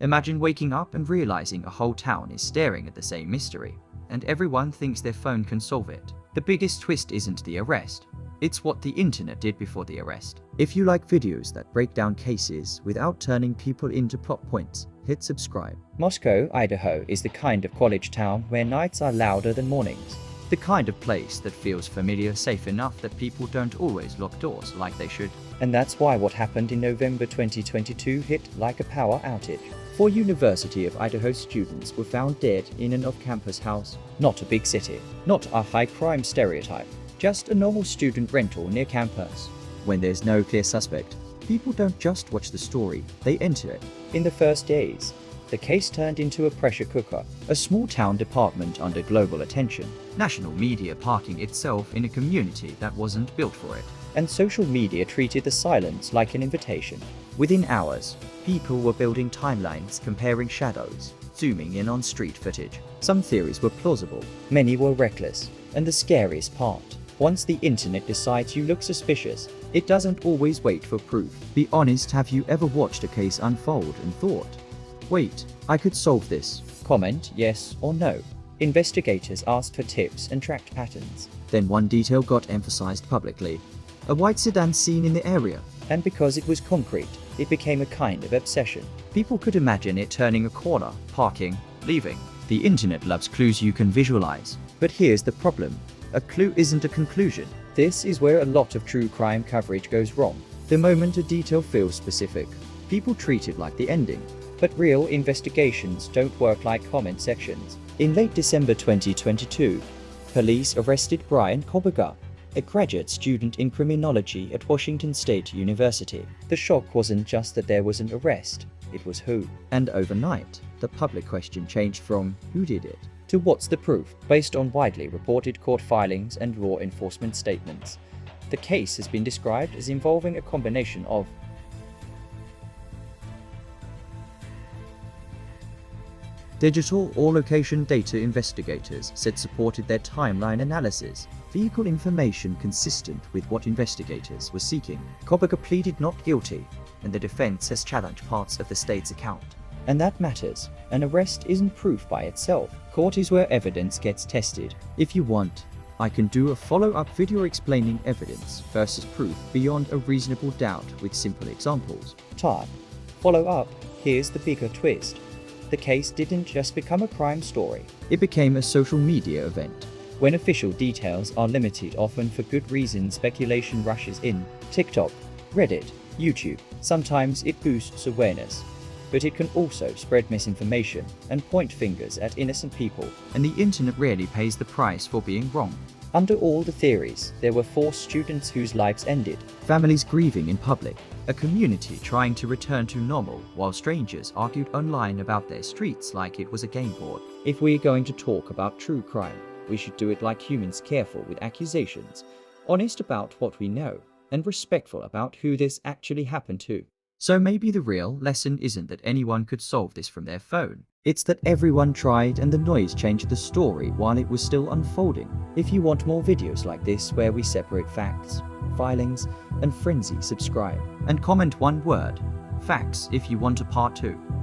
Imagine waking up and realizing a whole town is staring at the same mystery, and everyone thinks their phone can solve it. The biggest twist isn't the arrest. It's what the internet did before the arrest. If you like videos that break down cases without turning people into plot points, hit subscribe. Moscow, Idaho is the kind of college town where nights are louder than mornings. The kind of place that feels familiar, safe enough that people don't always lock doors like they should. And that's why what happened in November 2022 hit like a power outage. 4 University of Idaho students were found dead in an off-campus house. Not a big city, not a high-crime stereotype, just a normal student rental near campus. When there's no clear suspect, people don't just watch the story, they enter it. In the first days, the case turned into a pressure cooker, a small-town department under global attention, national media parking itself in a community that wasn't built for it, and social media treated the silence like an invitation. Within hours, people were building timelines comparing shadows, zooming in on street footage. Some theories were plausible, many were reckless, and the scariest part, once the internet decides you look suspicious, it doesn't always wait for proof. Be honest, have you ever watched a case unfold and thought, wait, I could solve this? Comment yes or no. Investigators asked for tips and tracked patterns. Then one detail got emphasized publicly. A white sedan seen in the area. And because it was concrete, it became a kind of obsession. People could imagine it turning a corner, parking, leaving. The internet loves clues you can visualize. But here's the problem. A clue isn't a conclusion. This is where a lot of true crime coverage goes wrong. The moment a detail feels specific, people treat it like the ending. But real investigations don't work like comment sections. In late December 2022, police arrested Brian Koberger, a graduate student in criminology at Washington State University. The shock wasn't just that there was an arrest, it was who. And overnight, the public question changed from who did it to what's the proof, based on widely reported court filings and law enforcement statements. The case has been described as involving a combination of digital or location data. Investigators said supported their timeline analysis, vehicle information consistent with what investigators were seeking. Koberger pleaded not guilty, and the defense has challenged parts of the state's account. And that matters. An arrest isn't proof by itself. Court is where evidence gets tested. If you want, I can do a follow-up video explaining evidence versus proof beyond a reasonable doubt with simple examples. Type follow-up. Here's the bigger twist. The case didn't just become a crime story. It became a social media event. When official details are limited, often for good reason, speculation rushes in. TikTok, Reddit, YouTube. Sometimes it boosts awareness, but it can also spread misinformation and point fingers at innocent people. And the internet rarely pays the price for being wrong. Under all the theories, there were 4 students whose lives ended, families grieving in public, a community trying to return to normal, while strangers argued online about their streets like it was a game board. If we're going to talk about true crime, we should do it like humans, careful with accusations, honest about what we know, and respectful about who this actually happened to. So maybe the real lesson isn't that anyone could solve this from their phone. It's that everyone tried and the noise changed the story while it was still unfolding. If you want more videos like this where we separate facts, filings, and frenzy, subscribe. And comment one word, facts, if you want a part 2.